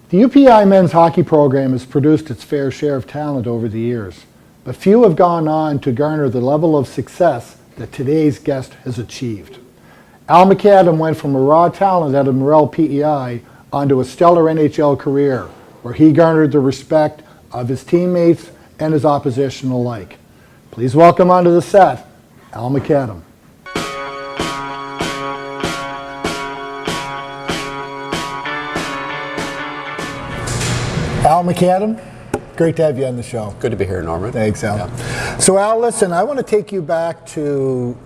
The UPEI men's hockey program has produced its fair share of talent over the years, but few have gone on to garner the level of success that today's guest has achieved. Al MacAdam went from a raw talent at a Morel P.E.I. onto a stellar NHL career, where he garnered the respect of his teammates and his opposition alike. Please welcome onto the set, Al MacAdam. Al MacAdam, great to have you on the show. Good to be here, Norman. Thanks, Al. Yeah. So, Al, listen, I want to take you back to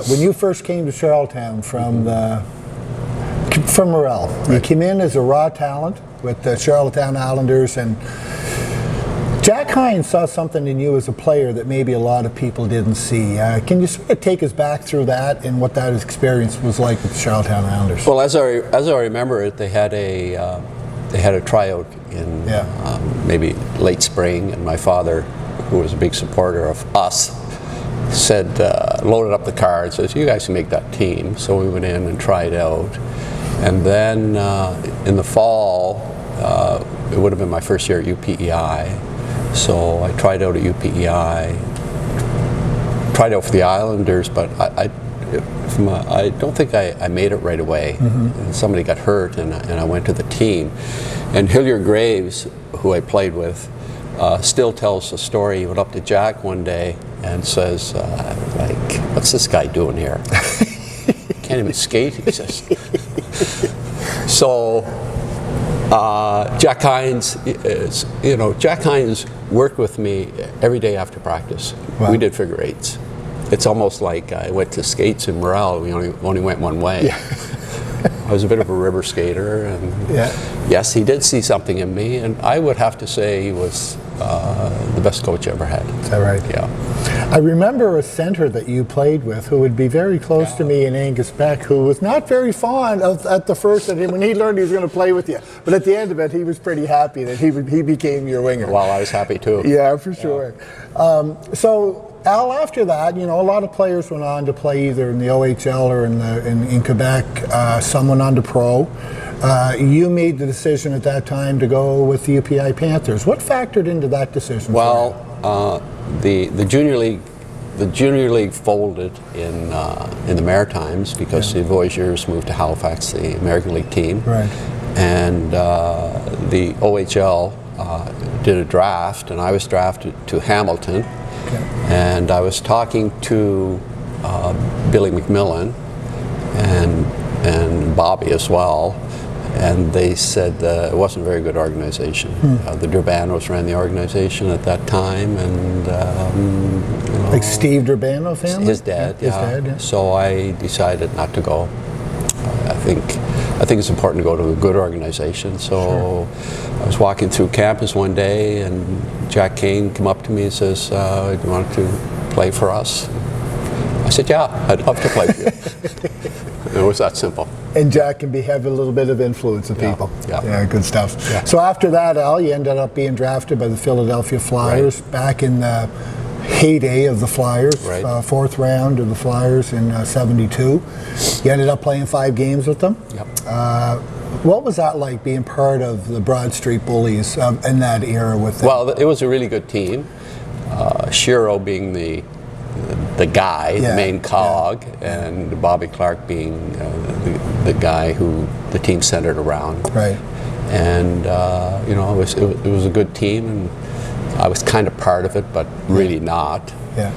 when you first came to Charlottetown from Morel. Right. You came in as a raw talent with the Charlottetown Islanders, and Jack Hines saw something in you as a player that maybe a lot of people didn't see. Can you sort of take us back through that and what that experience was like with the Charlottetown Islanders? Well, as I remember it, they had a tryout in maybe late spring, and my father, who was a big supporter of us, said, loaded up the car and says, "You guys can make that team." So we went in and tried out, and then in the fall, it would have been my first year at UPEI. So I tried out at UPEI, tried out for the Islanders, but I don't think I made it right away. Mm-hmm. Somebody got hurt, and I went to the team. And Hilliard Graves, who I played with, still tells the story. He went up to Jack one day and says, "What's this guy doing here? Can't even skate," he says. So Jack Hines Jack Hines worked with me every day after practice. Wow. We did figure eights. It's almost like I went to skates in Morel. We only went one way. Yeah. I was a bit of a river skater, and yes, he did see something in me, and I would have to say he was the best coach I ever had. Is that right? Yeah. I remember a center that you played with who would be very close to me, in Angus Beck, who was not very fond at the first of him when he learned he was going to play with you. But at the end of it, he was pretty happy that he became your winger. Well, I was happy too. Yeah, for sure. So, Al, after that, a lot of players went on to play either in the OHL or in Quebec. Some went on to pro. You made the decision at that time to go with the UPEI Panthers. What factored into that decision? Well, the junior league folded in the Maritimes because the Voyageurs moved to Halifax, the American League team, right? And the OHL did a draft, and I was drafted to Hamilton. Okay. And I was talking to Billy McMillan and Bobby as well, and they said it wasn't a very good organization. The Durbanos ran the organization at that time, and like Steve Durbano family? His dad, His dad, yeah. So I decided not to go. I think it's important to go to a good organization. So I was walking through campus one day, and Jack Kane came up to me and says, "Do you want to play for us?" I said, "Yeah, I'd love to play for you." It was that simple. And Jack can have a little bit of influence with people. Yeah, good stuff. Yeah. So after that, Al, you ended up being drafted by the Philadelphia Flyers back in the heyday of the Flyers, fourth round of the Flyers in '72. You ended up playing 5 games with them. Yep. What was that like, being part of the Broad Street Bullies in that era with them? Well, it was a really good team. Shiro being the guy, the main cog, and Bobby Clark being the guy who the team centered around. Right. And it was a good team, and I was kind of part of it, but really not. Yeah.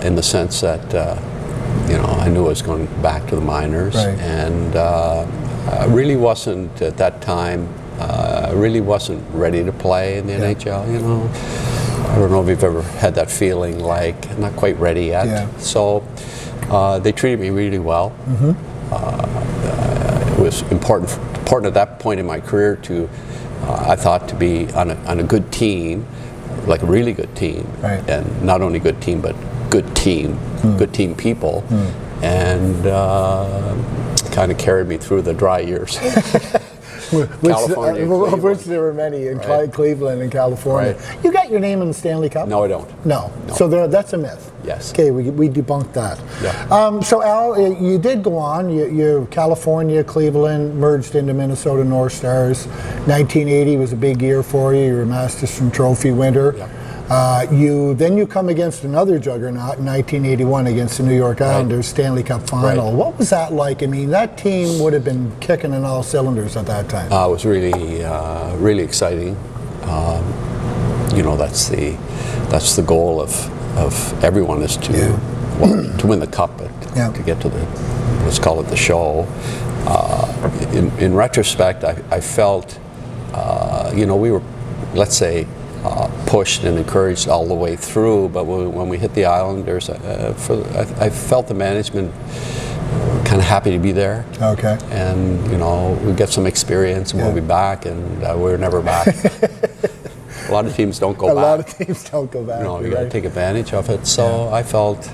In the sense that I knew I was going back to the minors, and I really wasn't at that time. I really wasn't ready to play in the NHL. I don't know if you've ever had that feeling, like I'm not quite ready yet. Yeah. So they treated me really well. Mm-hmm. It was important at that point in my career to, I thought, to be on a good team, like a really good team, and not only good team, but good team, good team people, and kind of carried me through the dry years. California. Of which there were many in Right. Cleveland and California. Right. You got your name in the Stanley Cup? No, I don't. No. No. So that's a myth. Yes. Okay, we debunked that. Yeah. So Al, you did go on. You California, Cleveland merged into Minnesota North Stars. 1980 was a big year for you. You were a Masterson Trophy winner. Yeah. Then you come against another juggernaut in 1981 against the New York Islanders Stanley Cup Final. Right. What was that like? I mean, that team would have been kicking in all cylinders at that time. It was really, really exciting. You know, that's the goal of everyone is to to win the cup, but to get to the, let's call it the show. In retrospect, I felt, you know, we were, let's say, pushed and encouraged all the way through, but when we hit the Islanders, I felt the management kind of happy to be there. Okay. And, you know, we get some experience and we'll be back, and we're never back. A lot of teams don't go back. A lot of teams don't go back. You know, you got to take advantage of it. So I felt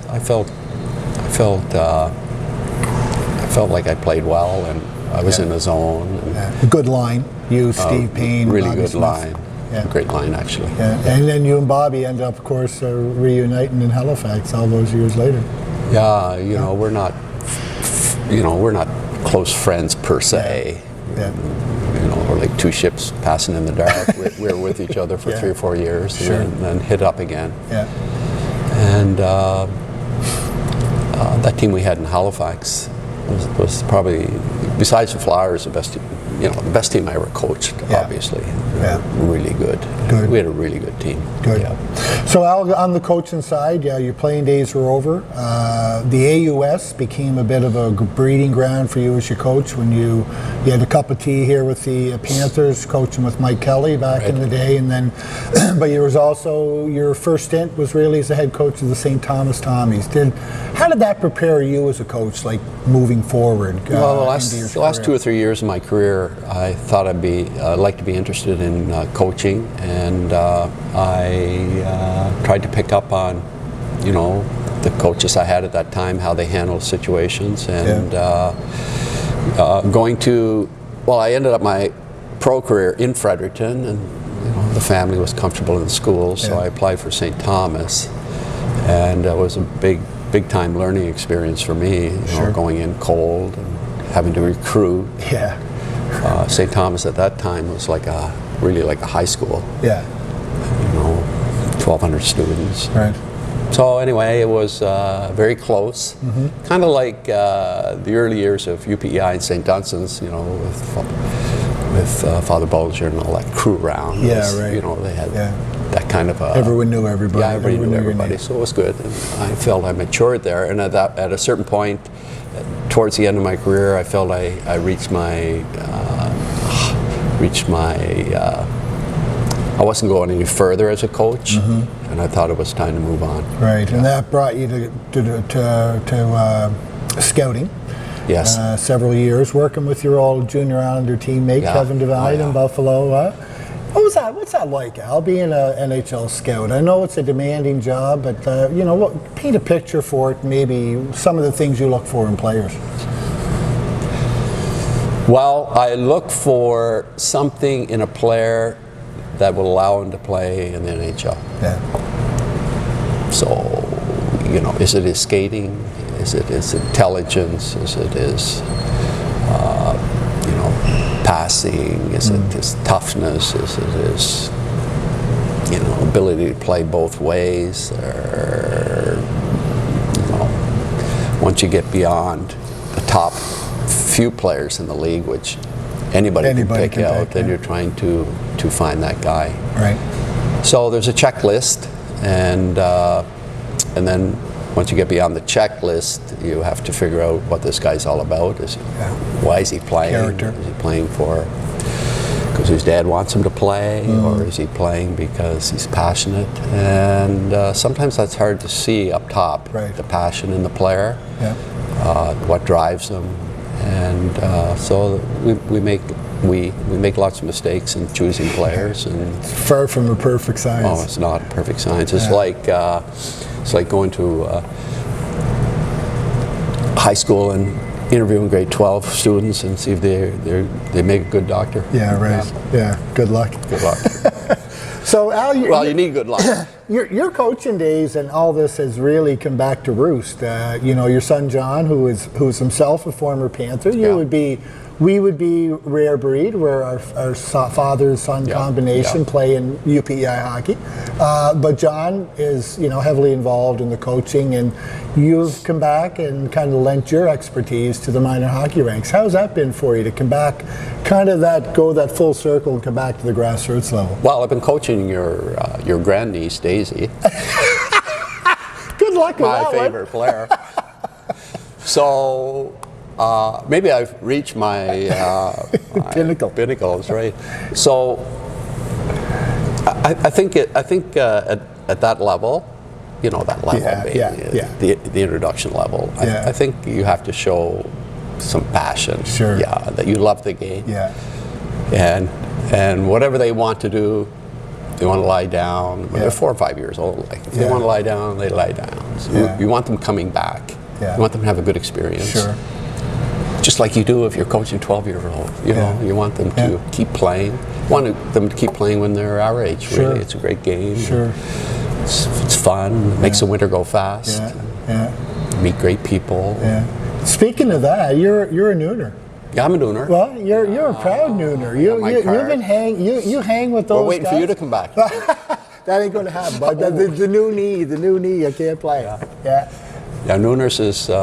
like I played well, and I was in the zone. And, good line. You, Steve Payne, really Bobby good Smith. line. Yeah. Great line, actually. Yeah. And then you and Bobby end up, of course, reuniting in Halifax all those years later. Yeah, you know, we're not close friends per se. Yeah. You know, we're like two ships passing in the dark. We were with each other for 3 or 4 years, and then hit up again. Yeah. And that team we had in Halifax was probably, besides the Flyers, the best team I ever coached. Obviously, really good. We had a really good team. Good. Yeah. So Al, on the coaching side, your playing days were over. The AUS became a bit of a breeding ground for you as your coach when you had a cup of tea here with the Panthers, coaching with Mike Kelly back in the day, and then, but there was also your first stint was really as a head coach of the St. Thomas Tommies. How did that prepare you as a coach, like moving forward? Well, the last 2 or 3 years of my career, I thought I'd like to be interested in coaching, and I tried to pick up on, you know, the coaches I had at that time, how they handled situations, and I ended up my pro career in Fredericton, and you know, the family was comfortable in school, so I applied for St. Thomas, and it was a big time learning experience for me, you know, going in cold and having to recruit. Yeah. St. Thomas at that time was really like a high school. Yeah. You know, 1,200 students. Right. So anyway, it was very close. Kind of like the early years of UPEI and St. Dunstan's, you know, with Father Bulger and all that crew around. You know, they had that kind of everyone knew everybody. Yeah, everybody knew everybody, so it was good. And I felt I matured there, and at a certain point, towards the end of my career, I felt I reached my I wasn't going any further as a coach, and I thought it was time to move on. Right, and that brought you to scouting. Yes. Several years working with your old junior Islander teammate Kevin Devine in Buffalo. What's that like, Al, being an NHL scout? I know it's a demanding job, but you know, paint a picture for it. Maybe some of the things you look for in players. Well, I look for something in a player that will allow him to play in the NHL. Yeah. So, you know, is it his skating? Is it his intelligence? Is it his, you know, passing? Is it his toughness? Is it his, you know, ability to play both ways? Or, you know, once you get beyond the top few players in the league, which anybody can pick out, then you're trying to find that guy. Right. So there's a checklist, and then once you get beyond the checklist, you have to figure out what this guy's all about. Why is he playing? Character. Is he playing because his dad wants him to play, or is he playing because he's passionate? And sometimes that's hard to see up top, the passion in the player, what drives them. And so we make lots of mistakes in choosing players, and it's far from a perfect science. Oh, it's not a perfect science. It's like going to high school and interviewing grade 12 students and see if they make a good doctor. Yeah, right. Yeah, good luck. Good luck. So Al, You need good luck. Your coaching days and all this has really come back to roost. Your son John, who is himself a former Panther, we would be rare breed, where our father-son combination play in UPEI hockey. But John is heavily involved in the coaching, and you've come back and kind of lent your expertise to the minor hockey ranks. How's that been for you to come back, go that full circle and come back to the grassroots level? Well, I've been coaching your grandniece Daisy. Good luck with My that favorite player. So maybe I've reached my pinnacles, right? So I think at that level, the introduction level, I think you have to show some passion. Sure. Yeah, that you love the game. Yeah. And whatever they want to do, they want to lie down. When they're 4 or 5 years old, like if they want to lie down, they lie down. So you want them coming back. Yeah. You want them to have a good experience. Sure. Just like you do if you're coaching 12-year-old. You want them to keep playing. You want them to keep playing when they're our age, really. It's a great game. Sure. It's fun. It makes the winter go fast. Meet great people. Yeah. Speaking of that, you're a Nooner. Yeah, I'm a Nooner. Well, you're a proud Nooner. You hang with those We're waiting guys. for you to come back. That ain't going to happen. But the new knee, I can't play. Yeah. Yeah, Nooners is, you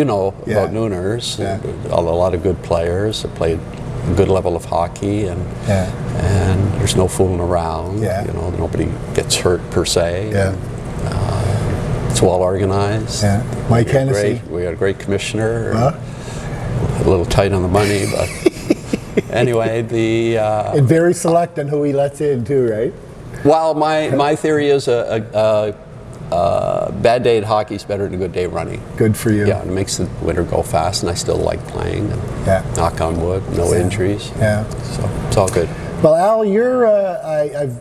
know about Nooners. A lot of good players that played a good level of hockey, and there's no fooling around. Nobody gets hurt per se. It's well organized. Mike Hennessy. We got a great commissioner. A little tight on the money, but anyway, and very select on who he lets in too, right? Well, my theory is a bad day at hockey is better than a good day running. Good for you. Yeah, it makes the winter go fast, and I still like playing. Knock on wood, no injuries. Yeah. So it's all good. Well, Al,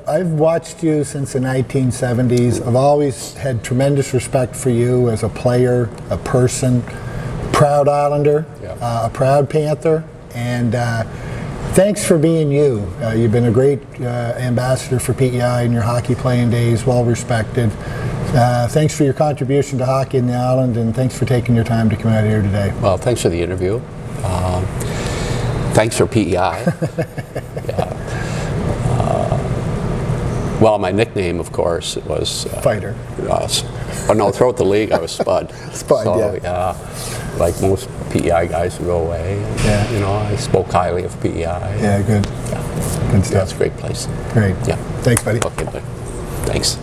I've watched you since the 1970s. I've always had tremendous respect for you as a player, a person, proud Islander, a proud Panther, and thanks for being you. You've been a great ambassador for P.E.I. in your hockey playing days, well respected. Thanks for your contribution to hockey in the island, and thanks for taking your time to come out here today. Well, thanks for the interview. Thanks for P.E.I. Well, my nickname, of course, was Fighter. Throughout the league, I was Spud. Spud, so, like most P.E.I. guys who go away. I spoke highly of P.E.I. Yeah, good. Good stuff. It's a great place. Great. Yeah. Thanks, buddy. Okay, thanks.